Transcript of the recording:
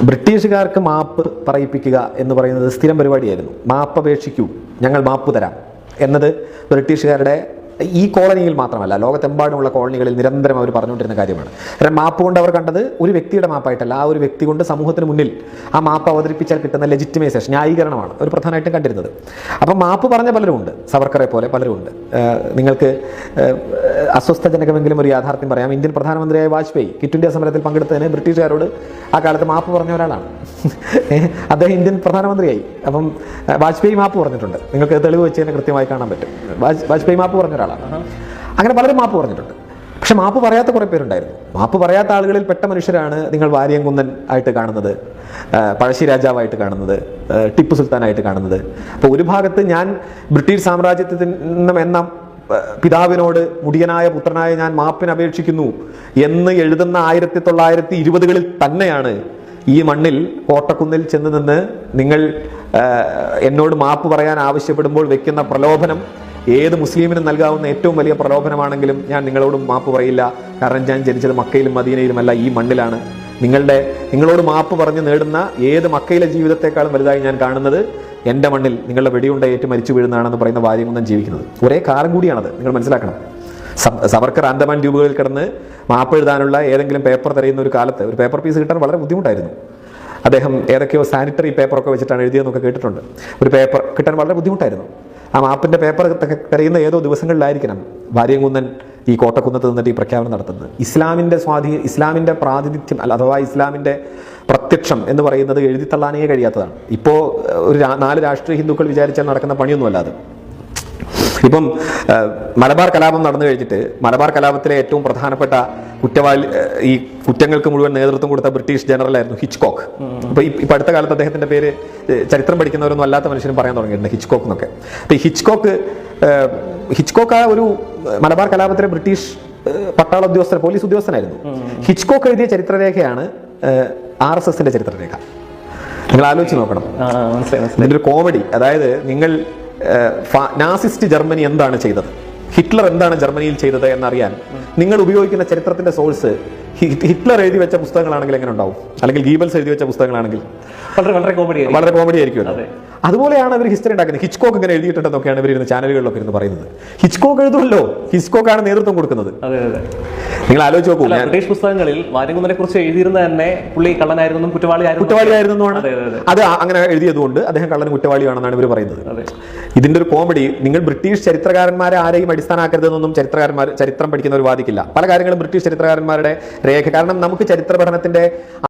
ബ്രിട്ടീഷുകാർക്ക് മാപ്പ് പറയിപ്പിക്കുക എന്ന് പറയുന്നത് സ്ഥിരം പരിപാടിയായിരുന്നു. മാപ്പ് അപേക്ഷിക്കൂ, ഞങ്ങൾ മാപ്പ് തരാം എന്നത് ബ്രിട്ടീഷുകാരുടെ ഈ കോളനിയിൽ മാത്രമല്ല, ലോകത്തെമ്പാടുമുള്ള കോളനികളിൽ നിരന്തരം അവർ പറഞ്ഞുകൊണ്ടിരുന്ന കാര്യമാണ്. കാരണം മാപ്പ് കൊണ്ട് അവർ കണ്ടത് ഒരു വ്യക്തിയുടെ മാപ്പായിട്ടല്ല, ആ ഒരു വ്യക്തി കൊണ്ട് സമൂഹത്തിന് മുന്നിൽ ആ മാപ്പ് അവതരിപ്പിച്ചാൽ കിട്ടുന്ന ലെജിറ്റിമൈസേഷൻ, ന്യായീകരണമാണ് അവർ പ്രധാനമായിട്ടും കണ്ടിരുന്നത്. അപ്പം മാപ്പ് പറഞ്ഞ പലരുമുണ്ട്, സവർക്കറെ പോലെ പലരുമുണ്ട്. നിങ്ങൾക്ക് അസ്വസ്ഥജനകമെങ്കിലും ഒരു യാഥാർത്ഥ്യം പറയാം. ഇന്ത്യൻ പ്രധാനമന്ത്രിയായ വാജ്പേയി ക്വിറ്റ് ഇന്ത്യ സമരത്തിൽ പങ്കെടുത്തതിന് ബ്രിട്ടീഷുകാരോട് ആ കാലത്ത് മാപ്പ് പറഞ്ഞ ഒരാളാണ്. അദ്ദേഹം ഇന്ത്യൻ പ്രധാനമന്ത്രിയായി. അപ്പം വാജ്പേയി മാപ്പ് പറഞ്ഞിട്ടുണ്ട്. നിങ്ങൾക്ക് തെളിവ് വെച്ച് തന്നെ കൃത്യമായി കാണാൻ പറ്റും. വാജ്പേയി മാപ്പ് പറഞ്ഞ ഒരാളാണ്. അങ്ങനെ പലരും മാപ്പ് പറഞ്ഞിട്ടുണ്ട്. പക്ഷെ മാപ്പ് പറയാത്ത കുറേ പേരുണ്ടായിരുന്നു. മാപ്പ് പറയാത്ത ആളുകളിൽ പെട്ട മനുഷ്യരാണ് നിങ്ങൾ വാര്യംകുന്നൻ ആയിട്ട് കാണുന്നത്, പഴശ്ശി രാജാവായിട്ട് കാണുന്നത്, ടിപ്പു സുൽത്താനായിട്ട് കാണുന്നത്. അപ്പോൾ ഒരു ഭാഗത്ത് ഞാൻ ബ്രിട്ടീഷ് സാമ്രാജ്യത്തിൽ നിന്നും എന്ന പിതാവിനോട് മുടിയനായ പുത്രനായ ഞാൻ മാപ്പിന് അപേക്ഷിക്കുന്നു എന്ന് എഴുതുന്ന 1920കളിൽ തന്നെയാണ് ഈ മണ്ണിൽ കോട്ടക്കുന്നിൽ ചെന്ന് നിന്ന് നിങ്ങൾ എന്നോട് മാപ്പ് പറയാൻ ആവശ്യപ്പെടുമ്പോൾ വെക്കുന്ന പ്രലോഭനം ഏത് മുസ്ലിമിനും നൽകാവുന്ന ഏറ്റവും വലിയ പ്രലോഭനമാണെങ്കിലും ഞാൻ നിങ്ങളോട് മാപ്പ് പറയില്ല. കാരണം ഞാൻ ജനിച്ചത് മക്കയിലും മദീനയിലുമല്ല, ഈ മണ്ണിലാണ്. നിങ്ങളോട് മാപ്പ് പറഞ്ഞ് നേടുന്ന ഏത് മക്കയിലെ ജീവിതത്തെക്കാളും വലുതായി ഞാൻ കാണുന്നത് എൻ്റെ മണ്ണിൽ നിങ്ങളുടെ വെടിയുണ്ട ഏറ്റ് മരിച്ചു വീഴുന്നതാണെന്ന് പറയുന്ന വാര്യംകുന്നൻ ജീവിക്കുന്നത്. ഒരേ കാലം കൂടിയാണത്, നിങ്ങൾ മനസ്സിലാക്കണം. സവർക്കർ ആൻഡമാൻ ദ്വീപുകളിൽ കിടന്ന് മാപ്പ് എഴുതാനുള്ള ഏതെങ്കിലും പേപ്പർ തിരയുന്ന ഒരു കാലത്ത് ഒരു പേപ്പർ പീസ് കിട്ടാൻ വളരെ ബുദ്ധിമുട്ടായിരുന്നു. അദ്ദേഹം ഏതൊക്കെയോ സാനിറ്ററി പേപ്പറൊക്കെ വെച്ചിട്ടാണ് എഴുതിയതെന്നൊക്കെ കേട്ടിട്ടുണ്ട്. ഒരു പേപ്പർ കിട്ടാൻ വളരെ ബുദ്ധിമുട്ടായിരുന്നു. ആ മാപ്പിൻ്റെ പേപ്പർ തിരയുന്ന ഏതോ ദിവസങ്ങളിലായിരിക്കണം വാര്യംകുന്നൻ ഈ കോട്ടക്കുന്നത്ത് നിന്നിട്ട് ഈ പ്രഖ്യാപനം നടത്തുന്നത്. ഇസ്ലാമിൻ്റെ പ്രാതിനിധ്യം അഥവാ ഇസ്ലാമിൻ്റെ പ്രത്യക്ഷം എന്ന് പറയുന്നത് എഴുതിത്തള്ളാനേ കഴിയാത്തതാണ്. ഇപ്പോൾ ഒരു 4 രാഷ്ട്രീയ ഹിന്ദുക്കൾ വിചാരിച്ചാൽ നടക്കുന്ന പണിയൊന്നുമല്ല അത്. ഇപ്പം മലബാർ കലാപം നടന്നു കഴിഞ്ഞിട്ട് മലബാർ കലാപത്തിലെ ഏറ്റവും പ്രധാനപ്പെട്ട ഈ കുറ്റങ്ങൾക്ക് മുഴുവൻ നേതൃത്വം കൊടുത്ത ബ്രിട്ടീഷ് ജനറലായിരുന്നു ഹിച്ച്കോക്ക്. ഇപ്പൊ അടുത്ത കാലത്ത് അദ്ദേഹത്തിന്റെ പേര് ചരിത്രം പഠിക്കുന്നവരൊന്നും അല്ലാത്ത മനുഷ്യരും പറയാൻ തുടങ്ങിയിട്ടുണ്ട്, ഹിച്ച്കോക്ക് എന്നൊക്കെ. അപ്പൊ ഹിച്ച്കോക്ക് ആ ഒരു മലബാർ കലാപത്തിലെ ബ്രിട്ടീഷ് പട്ടാള പോലീസ് ഉദ്യോഗസ്ഥനായിരുന്നു. ഹിച്ച്കോക്ക് എഴുതിയ ചരിത്രരേഖയാണ് RSSന്റെ ചരിത്രരേഖ. നിങ്ങൾ ആലോചിച്ച് നോക്കണം. ഇതിന്റെ ഒരു കോമഡി, അതായത് നിങ്ങൾ നാസിസ്റ്റ് ജർമ്മനി എന്താണ് ചെയ്തത്, ഹിറ്റ്ലർ എന്താണ് ജർമ്മനിയിൽ ചെയ്തത് എന്നറിയാൻ നിങ്ങൾ ഉപയോഗിക്കുന്ന ചരിത്രത്തിന്റെ സോഴ്സ് ഹിറ്റ്ലർ എഴുതി വെച്ച പുസ്തകങ്ങളാണെങ്കിൽ എങ്ങനെ ഉണ്ടാവും, അല്ലെങ്കിൽ ഗീബൽസ് എഴുതി വെച്ച പുസ്തകങ്ങളാണെങ്കിൽ വളരെ കോമഡി ആയിരിക്കും. അതുപോലെയാണ് അവർ ഹിസ്റ്ററി ഉണ്ടാക്കുന്നത്. ഹിച്ച്കോക്ക് ഇങ്ങനെ എഴുതിയിട്ടുണ്ടെന്നൊക്കെയാണ് ഇവർ ഇരുന്ന് ചാനലുകളിലൊക്കെ ഇരുന്ന് പറയുന്നത്. ഹിച്ച്കോക്ക് എഴുതുമല്ലോ, ഹിച്ച്കോക്കാണ് നേതൃത്വം കൊടുക്കുന്നത്. നിങ്ങൾ ആലോചിച്ച് നോക്കൂ. ബ്രിട്ടീഷ് പുസ്തകങ്ങളിൽ വാര്യംകുന്നനെ കുറിച്ച് എഴുതിയിരുന്ന തന്നെ പുള്ളി കള്ളനായിരുന്നു, കുറ്റവാളിയായിരുന്നു. അത് അങ്ങനെ എഴുതിയതുകൊണ്ട് അദ്ദേഹം കള്ളനും കുറ്റവാളിയാണെന്നാണ് ഇവർ പറയുന്നത്. ഇതിന്റെ ഒരു കോമഡി, നിങ്ങൾ ബ്രിട്ടീഷ് ചരിത്രകാരന്മാരെ ആരെയും അടിസ്ഥാനമാക്കരുതെന്നൊന്നും ചരിത്രം പഠിക്കുന്നവർ വാദിക്കില്ല. പല കാര്യങ്ങളും ബ്രിട്ടീഷ് ചരിത്രകാരന്മാരുടെ രേഖ, കാരണം നമുക്ക് ചരിത്ര പഠനത്തിന്റെ